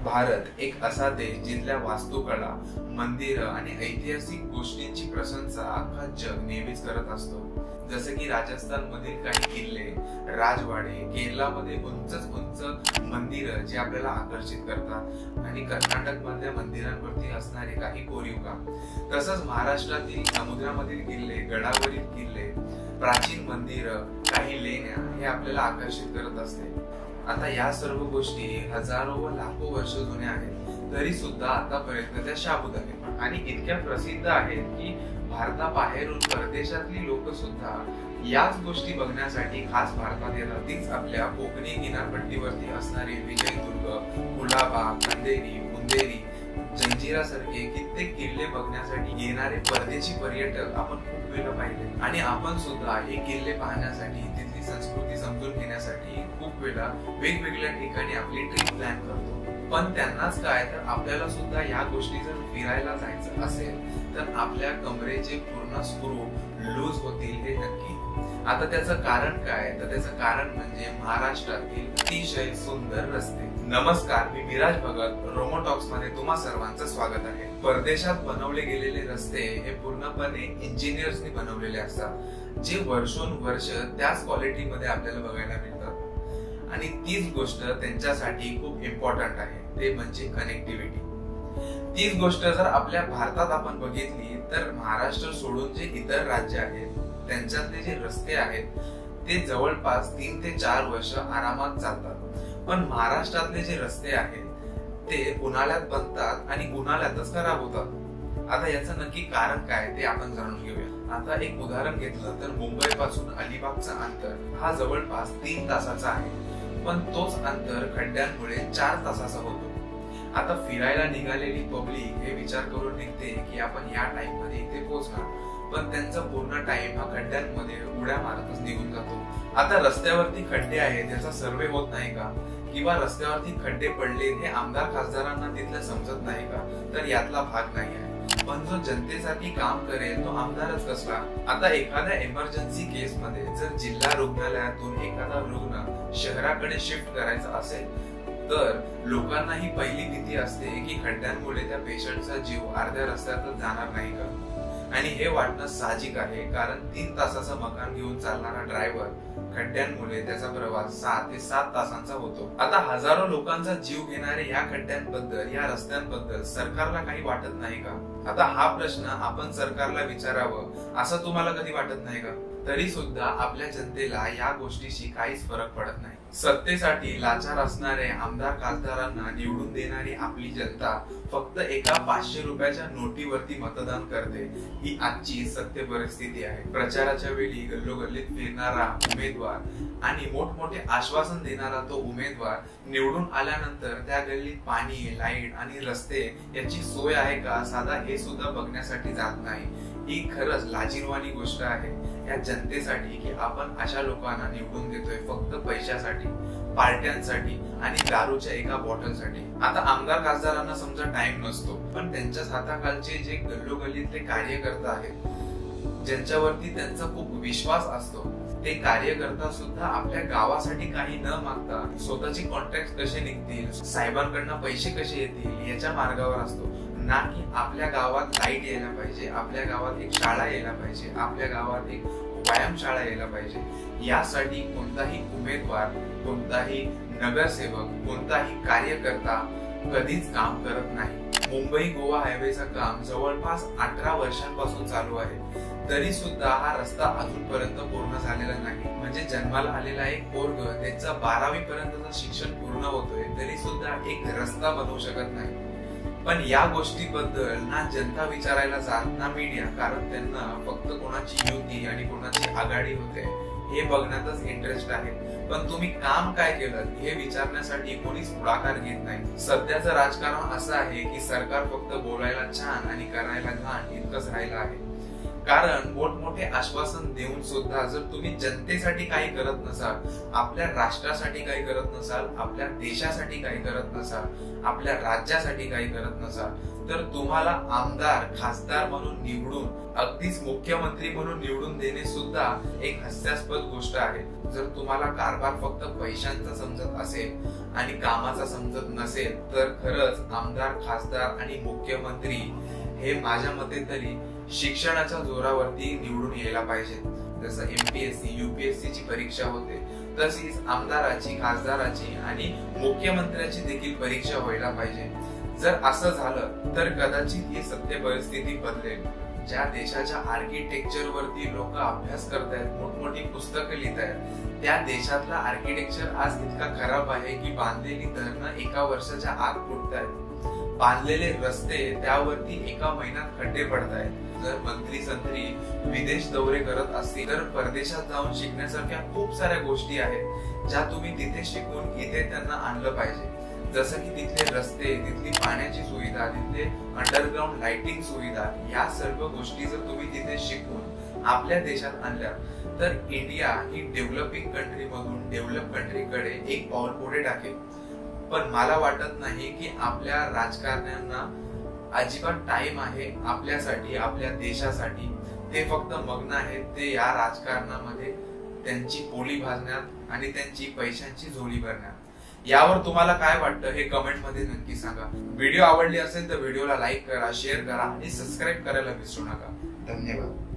भारत एक असा देश जिथल्या वास्तुकला, मंदिरं आणि ऐतिहासिक गोष्टींची प्रशंसा अख्खा जग नेहमीच करत असतो. जसे की राजस्थान मधील काही किल्ले, राजवाडे, केरळमध्ये उंच मंदिरं जे आपल्याला आकर्षित करतात आणि कर्नाटक मधल्या मंदिरांवरती असणारे काही कोरीव काम. तसंच महाराष्ट्रातील समुद्रामधील किल्ले, गडावरील किल्ले, प्राचीन मंदिरं, काही लेण्या हे आपल्याला आकर्षित करत असते. आता या सर्व गोष्टी हजारो व लाखो वर्ष जुन्या आहेत, तरी सुद्धा आतापर्यंत त्या शाबूत आहेत आणि इतक्या प्रसिद्ध आहेत की भारताबाहेरून परदेशातली लोक सुद्धा याच गोष्टी बघण्यासाठी खास भारतात येतात. तीच आपल्या कोकणी किनारपट्टीवरती असणारे विजयदुर्ग, कुलाबा, खंदेरी, बुंदेरी, जंजिरा सारखे कित्येक किल्ले बघण्यासाठी येणारे परदेशी पर्यटक आपण खूप वेळा पाहिले आणि आपण सुद्धा हे किल्ले पाहण्यासाठी, तिथली संस्कृती समजून घेण्यासाठी खूप वेळा वेगवेगळ्या ठिकाणी आपली ट्रिप प्लॅन करतो. पण त्यांनाच काय, तर आपल्याला सुद्धा या गोष्टी जर फिरायला जायचं असेल तर आपल्या कमरेचे पूर्ण स्क्रू लूज होतील हे नक्की. आता त्याचं कारण काय, तर त्याचं कारण म्हणजे महाराष्ट्रातील अतिशय सुंदर रस्ते. नमस्कार, मी विराज भगत, रोमोटॉक्स मध्ये तुम्हा सर्वांचं स्वागत आहे. परदेशात बनवले गेलेले रस्ते हे पूर्णपणे इंजिनियर्सनी बनवलेले असतात, जे वर्षोनवर्ष त्याच क्वालिटी मध्ये आपल्याला बघायला मिळतात आणि तीच गोष्ट त्यांच्यासाठी खूप इम्पॉर्टंट आहे, ते म्हणजे कनेक्टिव्हिटी. तीच गोष्ट जर आपल्या भारतात आपण बघितली तर महाराष्ट्र सोडून जे इतर राज्य आहेत त्यांच्यातले जे रस्ते आहेत ते जवळपास 3 ते 4 वर्ष आरामात चालतात. पण महाराष्ट्रातले जे रस्ते आहेत ते उन्हाळ्यात बनतात आणि उन्हाळ्यातच खराब होतात. आता याचं नक्की कारण काय ते आपण जाणून घेऊया. आता एक उदाहरण घेतलं तर मुंबई पासून अलिबागचा अंतर हा जवळपास 3 तासाचा आहे, पण तोच अंतर खड्ड्यांमुळे 4 तासाचा होतो. आता फिरायला निघालेली पब्लिक हे विचार करून निघते की आपण या टाइम मध्ये इथे पोहोचणार, पण त्यांचा पूर्ण टाइम हा खड्ड्यांमध्ये उड्या मारतच निघून जातो. आता रस्त्यावरती खड्डे आहेत याचा सर्वे होत नाही का, किंवा रस्त्यावरती खड्डे पडले हे आमदार खासदारांना तिथलं समजत नाही का, तर यातला भाग नाही आहे. पण जो जनतेसाठी काम करेल तो आमदारच कसला. आता एखाद्या इमर्जन्सी केस मध्ये जर जिल्हा रुग्णालयातून एखादा रुग्ण शहराकडे शिफ्ट करायचा असेल तर लोकांना ही पहिली भीती असते की खड्ड्यांमुळे त्या पेशंटचा जीव अर्ध्या रस्त्यातच जाणार नाही का. आणि हे वाटणं साहजिक आहे, कारण 3 तासाचं मकान घेऊन चालणारा ड्रायव्हर खड्ड्यांमुळे त्याचा प्रवास 6 ते 7 तासांचा होतो. आता हजारो लोकांचा जीव घेणारे या खड्ड्यांबद्दल, या रस्त्यांबद्दल सरकारला काही वाटत नाही का. आता हा प्रश्न आपण सरकारला विचारावं असं तुम्हाला कधी वाटत नाही का. तरी सुद्धा आपल्या जनतेला या गोष्टीशी काहीच फरक पडत नाही. सत्तेसाठी लाचार असणारे आमदार खासदारांना निवडून देणारी आपली जनता फक्त एका 500 रुपयाच्या नोटीवरती मतदान करते. ही आजची सत्य परिस्थिती आहे. प्रचाराच्या वेळी गल्लोगल्लीत फिरणारा उमेदवार आणि मोठमोठे आश्वासन देणारा तो उमेदवार निवडून आल्यानंतर त्या गल्लीत पाणी, लाईट आणि रस्ते याची सोय आहे का, साधा हे सुद्धा बघण्यासाठी जात नाही. ही खरंच लाजिरवाणी गोष्ट आहे या जनतेसाठी की आपण अशा लोकांना निवडून देतोय फक्त पैशासाठी, पार्ट्यांसाठी आणि दारूच्या एका बॉटलसाठी. आता आमदार खासदारांना समजा टाइम नसतो, पण त्यांच्या हाताखालचे जे गल्लोगल्लीतले कार्यकर्ता आहेत ज्यांच्यावरती त्यांचा खूप विश्वास असतो, ते कार्यकर्ता सुद्धा आपल्या गावासाठी काही न मागता स्वतःचे कॉन्ट्रॅक्ट कसे निघतील, साहेबांकडनं पैसे कसे येतील याच्या मार्गावर असतो, ना की आपल्या गावात लाईट यायला पाहिजे, आपल्या गावात एक शाळा यायला पाहिजे, आपल्या गावात एक व्यायामशाळा यायला पाहिजे. यासाठी कोणताही उमेदवार, कोणताही नगरसेवक, कोणताही कार्यकर्ता कधीच काम करत नाही. मुंबई गोवा हायवेचं काम जवळपास 18 वर्षांपासून चालू आहे, तरी सुद्धा हा रस्ता अजूनपर्यंत पूर्ण झालेला नाही. म्हणजे जन्माला आलेला एक पोरग त्याचा 12वी पर्यंतचं शिक्षण पूर्ण होतोय, तरी सुद्धा एक रस्ता बनवू शकत नाही. पण या गोष्टीबद्दल ना जनता विचारायला जात ना मीडिया, कारण त्यांना फक्त कोणाची युती आणि कोणाची आघाडी होते हे बघण्यातच इंटरेस्ट आहे. पण तुम्ही काम काय केलं हे विचारण्यासाठी कोणीच पुढाकार घेत नाही. सध्याचं राजकारण असं आहे की सरकार फक्त बोलायला छान आणि करायला घाण इतकंच राहिलं आहे. कारण मोठमोठे आश्वासन देऊन सुद्धा जर तुम्ही जनतेसाठी काही करत नसाल, आपल्या राष्ट्रासाठी काही करत नसाल, आपल्या देशासाठी काही करत नसाल, आपल्या राज्यासाठी काही करत नसाल, तर तुम्हाला आमदार खासदार म्हणून निवडून, अगदीच मुख्यमंत्री म्हणून निवडून देणे सुद्धा एक हास्यास्पद गोष्ट आहे. जर तुम्हाला कारभार फक्त पैशांचा समजत असेल आणि कामाचा समजत नसेल, तर खरंच आमदार खासदार आणि मुख्यमंत्री हे माझ्या मते तरी शिक्षणाच्या जोरावरती निवडून यायला पाहिजे. जसं एमपीएससी यूपीएससी ची परीक्षा होते, तशीच आमदाराची खासदाराची आणि मुख्यमंत्र्याची देखील परीक्षा व्हायला पाहिजे. जर असं झालं तर कदाचित ही सत्य परिस्थिती बदलेल. ज्या देशाच्या आर्किटेक्चर वरती लोक अभ्यास करतायत, मोठमोठी पुस्तकं लिहितायत, त्या देशातला आर्किटेक्चर आज इतका खराब आहे की बांधलेली धरणं एका वर्षाच्या आत फुटतायत, बांधलेले रस्ते त्यावरती एका महिन्यात खड्डे पडतायत. जर मंत्री संत्री विदेश दौरे करत असतील तर परदेशात जाऊन शिकण्यासारख्या खूप साऱ्या गोष्टी आहेत ज्या तुम्ही तिथे शिकून इथे त्यांना आणलं पाहिजे. जसं की तिथले रस्ते, तिथली पाण्याची सुविधा, तिथले अंडरग्राउंड लाइटिंग सुविधा, या सर्व गोष्टी जर तुम्ही तिथे शिकून आपल्या देशात आणल्या तर इंडिया ही डेव्हलपिंग कंट्री मधून डेव्हलप कंट्रीकडे एक पाऊल पुढे टाकेल. पण मला वाटत नाही की आपल्या राजकारण्यांना अजिबात टाइम आहे आपल्यासाठी, आपल्या देशासाठी. ते फक्त मग्न आहेत ते या राजकारणामध्ये त्यांची पोळी भाजण्यात आणि त्यांची पैशांची झोळी भरण्यात. यावर तुम्हाला काय वाटतं हे कमेंट मध्ये नक्की सांगा. व्हिडिओ आवडली असेल तर व्हिडिओला लाईक करा, शेअर करा आणि सबस्क्राईब करायला विसरू नका. धन्यवाद.